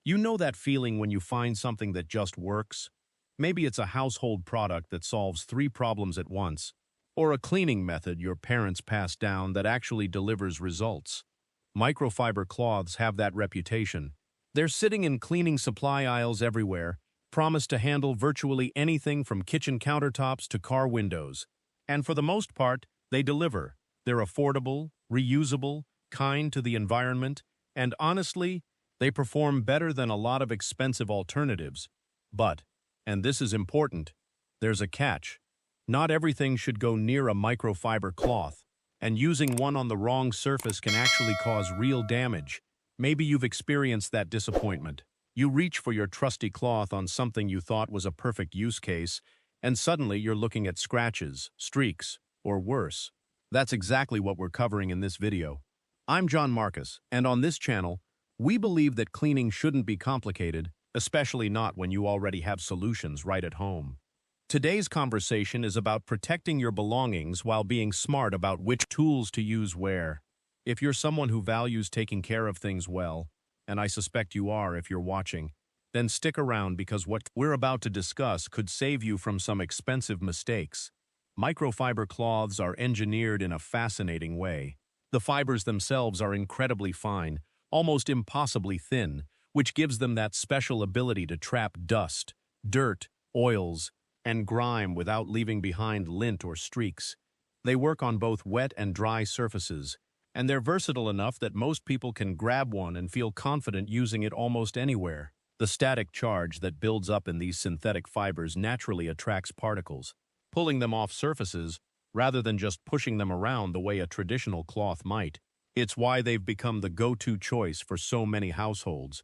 You know that feeling when you find something that just works? Maybe it's a household product that solves three problems at once, or a cleaning method your parents passed down that actually delivers results. Microfiber cloths have that reputation. They're sitting in cleaning supply aisles everywhere, promise to handle virtually anything from kitchen countertops to car windows. And for the most part, they deliver. They're affordable, reusable, kind to the environment, and honestly, they perform better than a lot of expensive alternatives. But, and this is important, there's a catch. Not everything should go near a microfiber cloth, and using one on the wrong surface can actually cause real damage. Maybe you've experienced that disappointment. You reach for your trusty cloth on something you thought was a perfect use case, and suddenly you're looking at scratches, streaks, or worse. That's exactly what we're covering in this video. I'm John Marcus, and on this channel, we believe that cleaning shouldn't be complicated, especially not when you already have solutions right at home. Today's conversation is about protecting your belongings while being smart about which tools to use where. If you're someone who values taking care of things well, and I suspect you are if you're watching, then stick around because what we're about to discuss could save you from some expensive mistakes. Microfiber cloths are engineered in a fascinating way. The fibers themselves are incredibly fine, almost impossibly thin, which gives them that special ability to trap dust, dirt, oils, and grime without leaving behind lint or streaks. They work on both wet and dry surfaces, and they're versatile enough that most people can grab one and feel confident using it almost anywhere. The static charge that builds up in these synthetic fibers naturally attracts particles, pulling them off surfaces rather than just pushing them around the way a traditional cloth might. It's why they've become the go-to choice for so many households.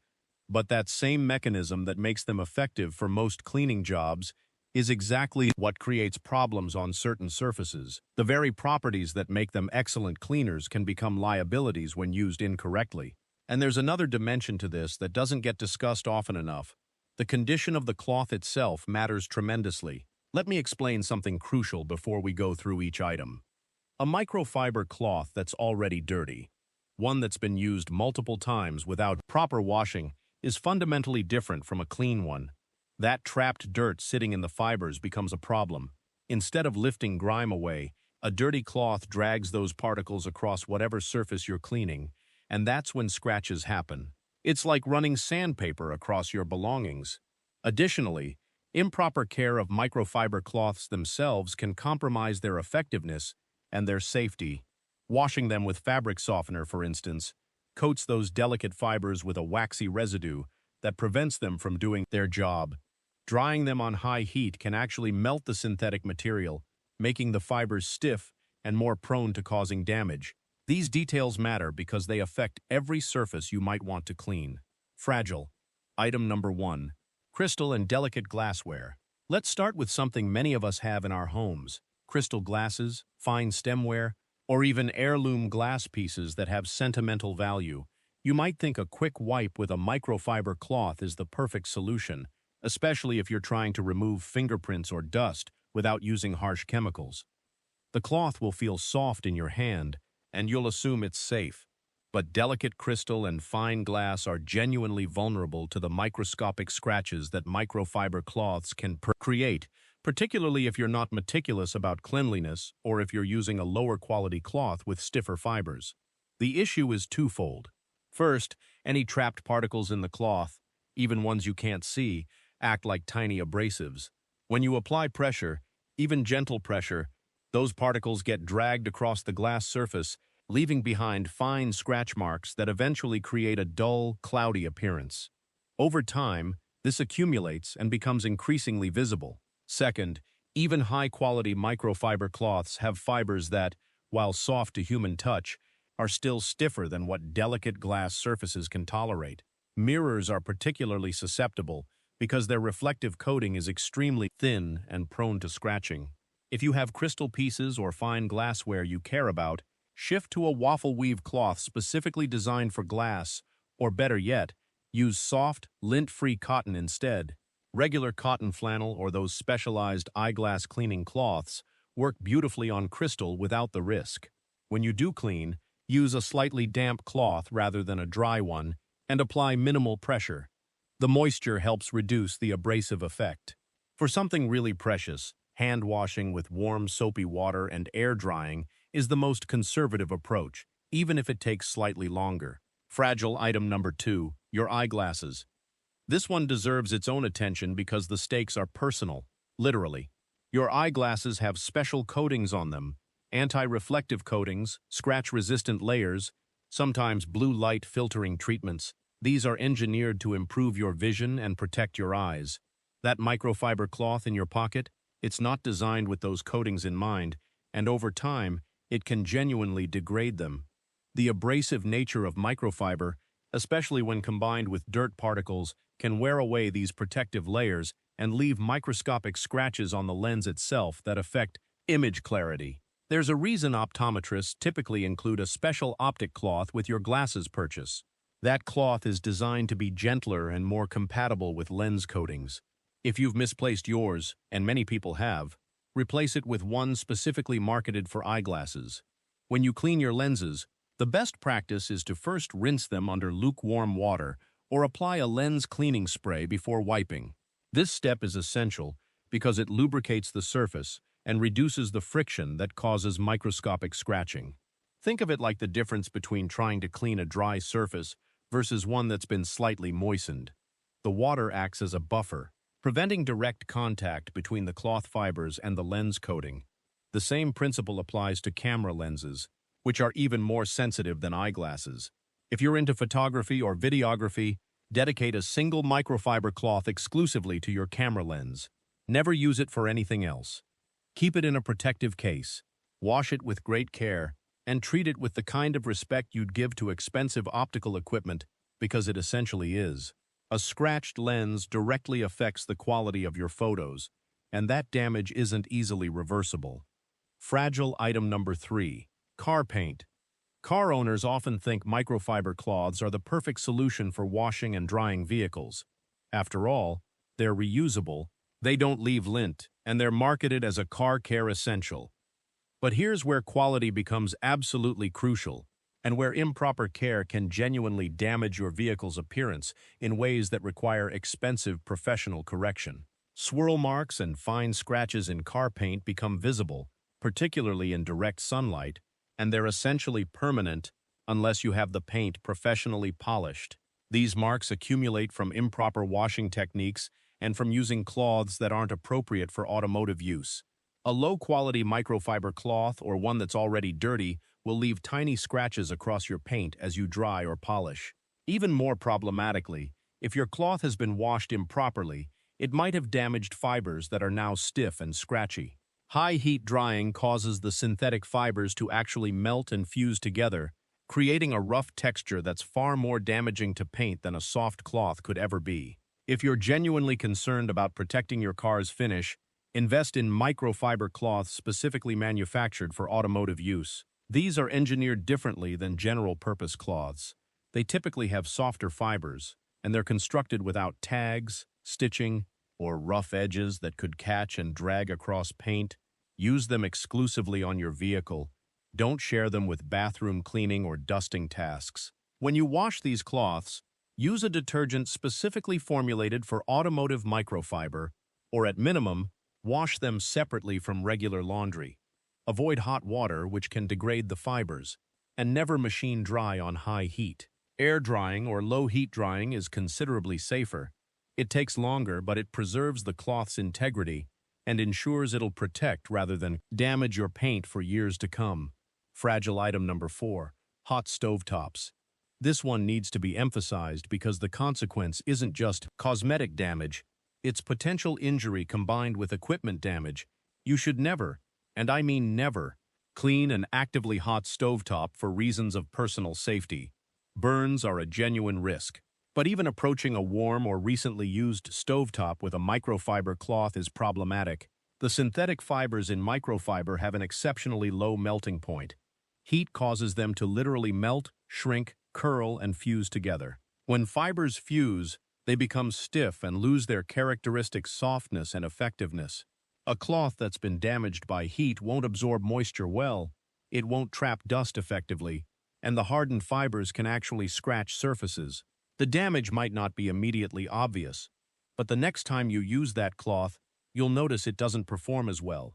But that same mechanism that makes them effective for most cleaning jobs is exactly what creates problems on certain surfaces. The very properties that make them excellent cleaners can become liabilities when used incorrectly. And there's another dimension to this that doesn't get discussed often enough. The condition of the cloth itself matters tremendously. Let me explain something crucial before we go through each item. A microfiber cloth that's already dirty, one that's been used multiple times without proper washing, is fundamentally different from a clean one. That trapped dirt sitting in the fibers becomes a problem. Instead of lifting grime away, a dirty cloth drags those particles across whatever surface you're cleaning, and that's when scratches happen. It's like running sandpaper across your belongings. Additionally, improper care of microfiber cloths themselves can compromise their effectiveness and their safety. Washing them with fabric softener, for instance, coats those delicate fibers with a waxy residue that prevents them from doing their job. Drying them on high heat can actually melt the synthetic material, making the fibers stiff and more prone to causing damage. These details matter because they affect every surface you might want to clean. Fragile. Item number 1. Crystal and delicate glassware. Let's start with something many of us have in our homes: crystal glasses, fine stemware, or even heirloom glass pieces that have sentimental value. You might think a quick wipe with a microfiber cloth is the perfect solution, especially if you're trying to remove fingerprints or dust without using harsh chemicals. The cloth will feel soft in your hand, and you'll assume it's safe. But delicate crystal and fine glass are genuinely vulnerable to the microscopic scratches that microfiber cloths can create, particularly if you're not meticulous about cleanliness or if you're using a lower quality cloth with stiffer fibers. The issue is twofold. First, any trapped particles in the cloth, even ones you can't see, act like tiny abrasives. When you apply pressure, even gentle pressure, those particles get dragged across the glass surface, leaving behind fine scratch marks that eventually create a dull, cloudy appearance. Over time, this accumulates and becomes increasingly visible. Second, even high-quality microfiber cloths have fibers that, while soft to human touch, are still stiffer than what delicate glass surfaces can tolerate. Mirrors are particularly susceptible because their reflective coating is extremely thin and prone to scratching. If you have crystal pieces or fine glassware you care about, shift to a waffle weave cloth specifically designed for glass, or better yet, use soft, lint-free cotton instead. Regular cotton flannel or those specialized eyeglass cleaning cloths work beautifully on crystal without the risk. When you do clean, use a slightly damp cloth rather than a dry one and apply minimal pressure. The moisture helps reduce the abrasive effect. For something really precious, hand washing with warm soapy water and air drying is the most conservative approach, even if it takes slightly longer. Fragile item number 2, your eyeglasses. This one deserves its own attention because the stakes are personal, literally. Your eyeglasses have special coatings on them, anti-reflective coatings, scratch-resistant layers, sometimes blue light filtering treatments. These are engineered to improve your vision and protect your eyes. That microfiber cloth in your pocket, it's not designed with those coatings in mind, and over time, it can genuinely degrade them. The abrasive nature of microfiber, especially when combined with dirt particles, can wear away these protective layers and leave microscopic scratches on the lens itself that affect image clarity. There's a reason optometrists typically include a special optic cloth with your glasses purchase. That cloth is designed to be gentler and more compatible with lens coatings. If you've misplaced yours, and many people have, replace it with one specifically marketed for eyeglasses. When you clean your lenses, the best practice is to first rinse them under lukewarm water or apply a lens cleaning spray before wiping. This step is essential because it lubricates the surface and reduces the friction that causes microscopic scratching. Think of it like the difference between trying to clean a dry surface versus one that's been slightly moistened. The water acts as a buffer, preventing direct contact between the cloth fibers and the lens coating. The same principle applies to camera lenses, which are even more sensitive than eyeglasses. If you're into photography or videography, dedicate a single microfiber cloth exclusively to your camera lens. Never use it for anything else. Keep it in a protective case, wash it with great care, and treat it with the kind of respect you'd give to expensive optical equipment because it essentially is. A scratched lens directly affects the quality of your photos, and that damage isn't easily reversible. Fragile item number 3, car paint. Car owners often think microfiber cloths are the perfect solution for washing and drying vehicles. After all, they're reusable, they don't leave lint, and they're marketed as a car care essential. But here's where quality becomes absolutely crucial, and where improper care can genuinely damage your vehicle's appearance in ways that require expensive professional correction. Swirl marks and fine scratches in car paint become visible, particularly in direct sunlight, and they're essentially permanent unless you have the paint professionally polished. These marks accumulate from improper washing techniques and from using cloths that aren't appropriate for automotive use. A low-quality microfiber cloth or one that's already dirty will leave tiny scratches across your paint as you dry or polish. Even more problematically, if your cloth has been washed improperly, it might have damaged fibers that are now stiff and scratchy. High heat drying causes the synthetic fibers to actually melt and fuse together, creating a rough texture that's far more damaging to paint than a soft cloth could ever be. If you're genuinely concerned about protecting your car's finish, invest in microfiber cloths specifically manufactured for automotive use. These are engineered differently than general-purpose cloths. They typically have softer fibers, and they're constructed without tags, stitching, or rough edges that could catch and drag across paint. Use them exclusively on your vehicle. Don't share them with bathroom cleaning or dusting tasks. When you wash these cloths, use a detergent specifically formulated for automotive microfiber, or at minimum, wash them separately from regular laundry. Avoid hot water, which can degrade the fibers, and never machine dry on high heat. Air drying or low heat drying is considerably safer. It takes longer, but it preserves the cloth's integrity and ensures it'll protect rather than damage your paint for years to come. Fragile item number 4, hot stovetops. This one needs to be emphasized because the consequence isn't just cosmetic damage, it's potential injury combined with equipment damage. You should never, and I mean never, clean an actively hot stovetop for reasons of personal safety. Burns are a genuine risk. But even approaching a warm or recently used stovetop with a microfiber cloth is problematic. The synthetic fibers in microfiber have an exceptionally low melting point. Heat causes them to literally melt, shrink, curl, and fuse together. When fibers fuse, they become stiff and lose their characteristic softness and effectiveness. A cloth that's been damaged by heat won't absorb moisture well, it won't trap dust effectively, and the hardened fibers can actually scratch surfaces. The damage might not be immediately obvious, but the next time you use that cloth, you'll notice it doesn't perform as well.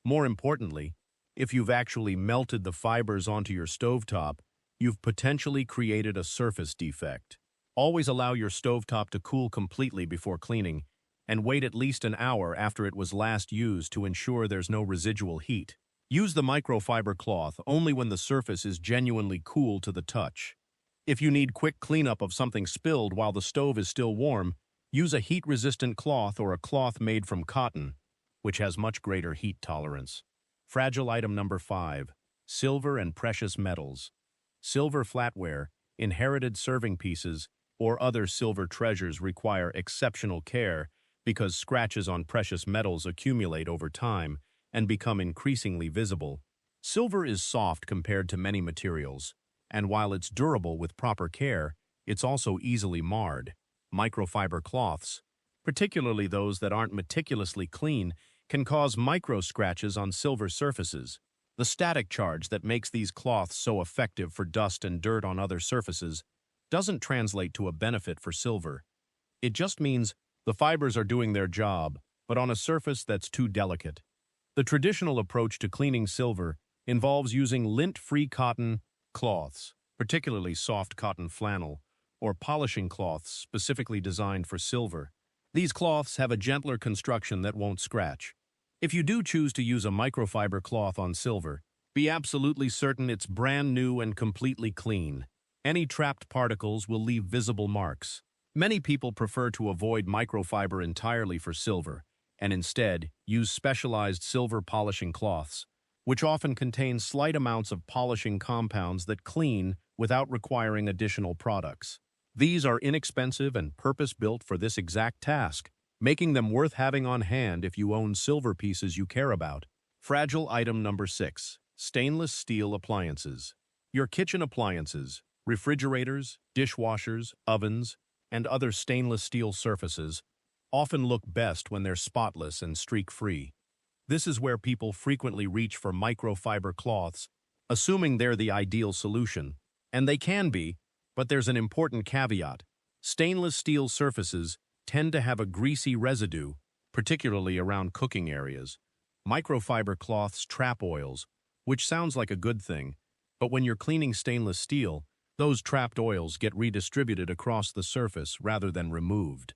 More importantly, if you've actually melted the fibers onto your stovetop, you've potentially created a surface defect. Always allow your stovetop to cool completely before cleaning, and wait at least an hour after it was last used to ensure there's no residual heat. Use the microfiber cloth only when the surface is genuinely cool to the touch. If you need quick cleanup of something spilled while the stove is still warm, use a heat-resistant cloth or a cloth made from cotton, which has much greater heat tolerance. Fragile item number 5. Silver and precious metals. Silver flatware, inherited serving pieces, or other silver treasures require exceptional care because scratches on precious metals accumulate over time and become increasingly visible. Silver is soft compared to many materials, and while it's durable with proper care, it's also easily marred. Microfiber cloths, particularly those that aren't meticulously clean, can cause micro scratches on silver surfaces. The static charge that makes these cloths so effective for dust and dirt on other surfaces doesn't translate to a benefit for silver. It just means the fibers are doing their job, but on a surface that's too delicate. The traditional approach to cleaning silver involves using lint-free cotton cloths, particularly soft cotton flannel, or polishing cloths specifically designed for silver. These cloths have a gentler construction that won't scratch. If you do choose to use a microfiber cloth on silver, be absolutely certain it's brand new and completely clean. Any trapped particles will leave visible marks. Many people prefer to avoid microfiber entirely for silver, and instead use specialized silver polishing cloths, which often contain slight amounts of polishing compounds that clean without requiring additional products. These are inexpensive and purpose-built for this exact task, making them worth having on hand if you own silver pieces you care about. Fragile item number 6. Stainless steel appliances. Your kitchen appliances, refrigerators, dishwashers, ovens, and other stainless steel surfaces often look best when they're spotless and streak-free. This is where people frequently reach for microfiber cloths, assuming they're the ideal solution. And they can be, but there's an important caveat. Stainless steel surfaces tend to have a greasy residue, particularly around cooking areas. Microfiber cloths trap oils, which sounds like a good thing, but when you're cleaning stainless steel, those trapped oils get redistributed across the surface rather than removed.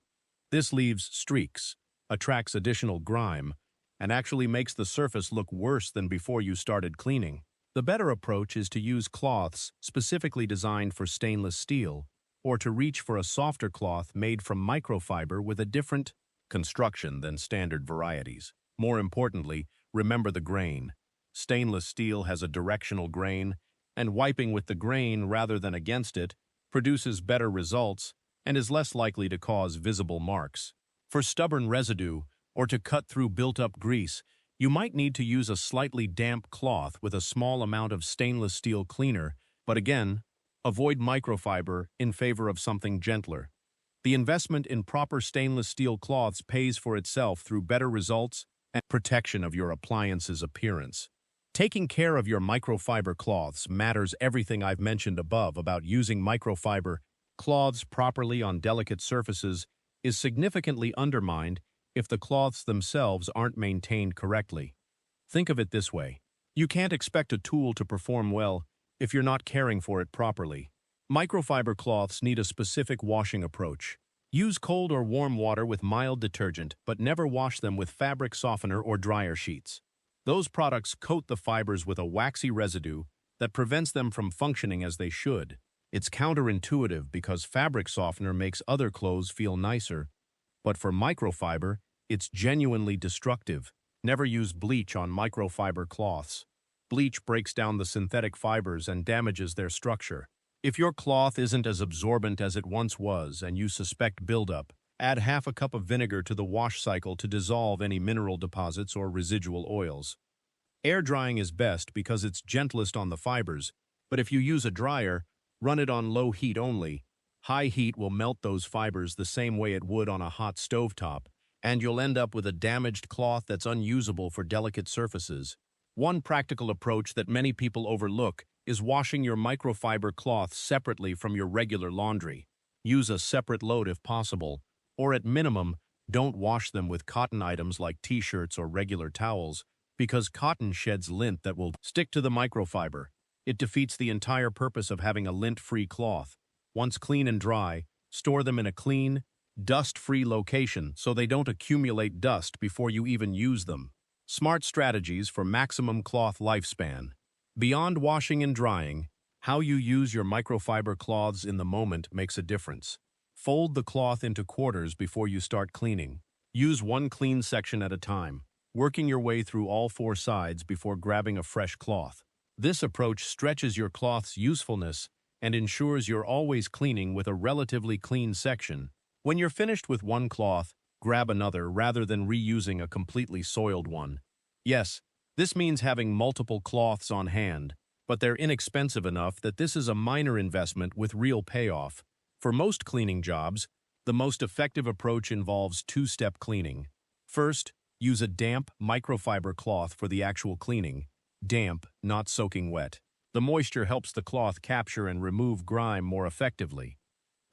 This leaves streaks, attracts additional grime, and actually makes the surface look worse than before you started cleaning. The better approach is to use cloths specifically designed for stainless steel, or to reach for a softer cloth made from microfiber with a different construction than standard varieties. More importantly, remember the grain. Stainless steel has a directional grain, and wiping with the grain rather than against it produces better results and is less likely to cause visible marks. For stubborn residue, or to cut through built-up grease, you might need to use a slightly damp cloth with a small amount of stainless steel cleaner, but again, avoid microfiber in favor of something gentler. The investment in proper stainless steel cloths pays for itself through better results and protection of your appliance's appearance. Taking care of your microfiber cloths matters everything I've mentioned above about using microfiber cloths properly on delicate surfaces is significantly undermined if the cloths themselves aren't maintained correctly. Think of it this way. You can't expect a tool to perform well if you're not caring for it properly. Microfiber cloths need a specific washing approach. Use cold or warm water with mild detergent, but never wash them with fabric softener or dryer sheets. Those products coat the fibers with a waxy residue that prevents them from functioning as they should. It's counterintuitive because fabric softener makes other clothes feel nicer, but for microfiber, it's genuinely destructive. Never use bleach on microfiber cloths. Bleach breaks down the synthetic fibers and damages their structure. If your cloth isn't as absorbent as it once was and you suspect buildup, add half a cup of vinegar to the wash cycle to dissolve any mineral deposits or residual oils. Air drying is best because it's gentlest on the fibers, but if you use a dryer, run it on low heat only. High heat will melt those fibers the same way it would on a hot stovetop, and you'll end up with a damaged cloth that's unusable for delicate surfaces. One practical approach that many people overlook is washing your microfiber cloth separately from your regular laundry. Use a separate load if possible, or at minimum, don't wash them with cotton items like t-shirts or regular towels, because cotton sheds lint that will stick to the microfiber. It defeats the entire purpose of having a lint-free cloth. Once clean and dry, store them in a clean, dust-free location so they don't accumulate dust before you even use them. Smart strategies for maximum cloth lifespan. Beyond washing and drying, how you use your microfiber cloths in the moment makes a difference. Fold the cloth into quarters before you start cleaning. Use one clean section at a time, working your way through all four sides before grabbing a fresh cloth. This approach stretches your cloth's usefulness and ensures you're always cleaning with a relatively clean section. When you're finished with one cloth, grab another rather than reusing a completely soiled one. Yes, this means having multiple cloths on hand, but they're inexpensive enough that this is a minor investment with real payoff. For most cleaning jobs, the most effective approach involves two-step cleaning. First, use a damp microfiber cloth for the actual cleaning. Damp, not soaking wet. The moisture helps the cloth capture and remove grime more effectively.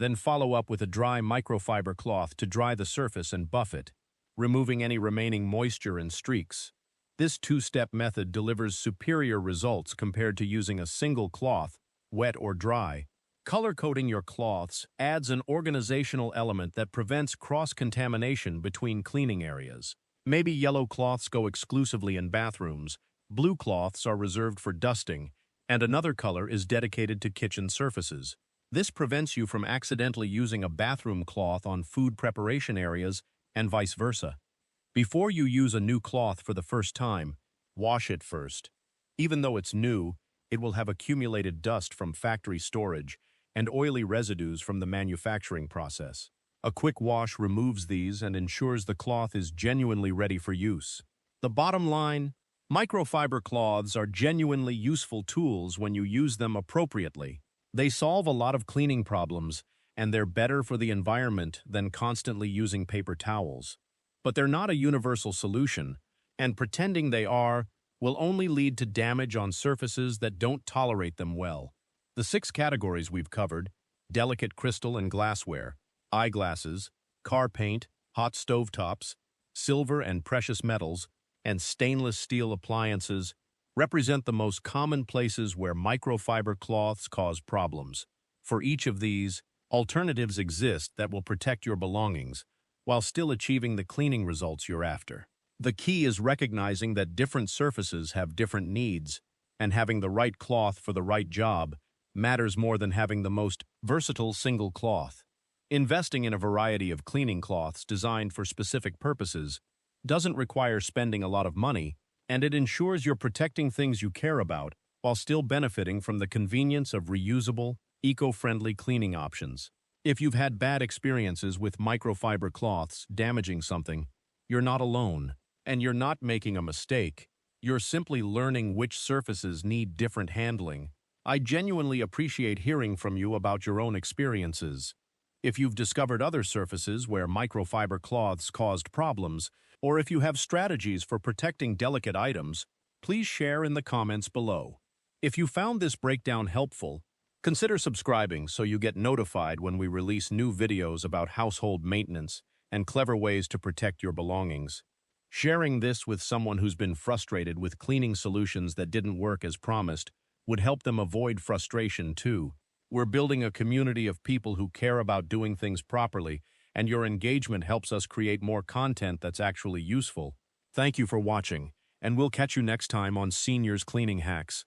Then follow up with a dry microfiber cloth to dry the surface and buff it, removing any remaining moisture and streaks. This two-step method delivers superior results compared to using a single cloth, wet or dry. Color-coding your cloths adds an organizational element that prevents cross-contamination between cleaning areas. Maybe yellow cloths go exclusively in bathrooms, blue cloths are reserved for dusting, and another color is dedicated to kitchen surfaces. This prevents you from accidentally using a bathroom cloth on food preparation areas and vice versa. Before you use a new cloth for the first time, wash it first. Even though it's new, it will have accumulated dust from factory storage and oily residues from the manufacturing process. A quick wash removes these and ensures the cloth is genuinely ready for use. The bottom line, microfiber cloths are genuinely useful tools when you use them appropriately. They solve a lot of cleaning problems, and they're better for the environment than constantly using paper towels. But they're not a universal solution, and pretending they are will only lead to damage on surfaces that don't tolerate them well. The 6 categories we've covered, delicate crystal and glassware, eyeglasses, car paint, hot stovetops, silver and precious metals, and stainless steel appliances, represent the most common places where microfiber cloths cause problems. For each of these, alternatives exist that will protect your belongings, while still achieving the cleaning results you're after. The key is recognizing that different surfaces have different needs, and having the right cloth for the right job matters more than having the most versatile single cloth. Investing in a variety of cleaning cloths designed for specific purposes doesn't require spending a lot of money, and it ensures you're protecting things you care about while still benefiting from the convenience of reusable, eco-friendly cleaning options. If you've had bad experiences with microfiber cloths damaging something, you're not alone, and you're not making a mistake. You're simply learning which surfaces need different handling. I genuinely appreciate hearing from you about your own experiences. If you've discovered other surfaces where microfiber cloths caused problems, or if you have strategies for protecting delicate items, please share in the comments below. If you found this breakdown helpful, consider subscribing so you get notified when we release new videos about household maintenance and clever ways to protect your belongings. Sharing this with someone who's been frustrated with cleaning solutions that didn't work as promised would help them avoid frustration too. We're building a community of people who care about doing things properly, and your engagement helps us create more content that's actually useful. Thank you for watching, and we'll catch you next time on Seniors Cleaning Hacks.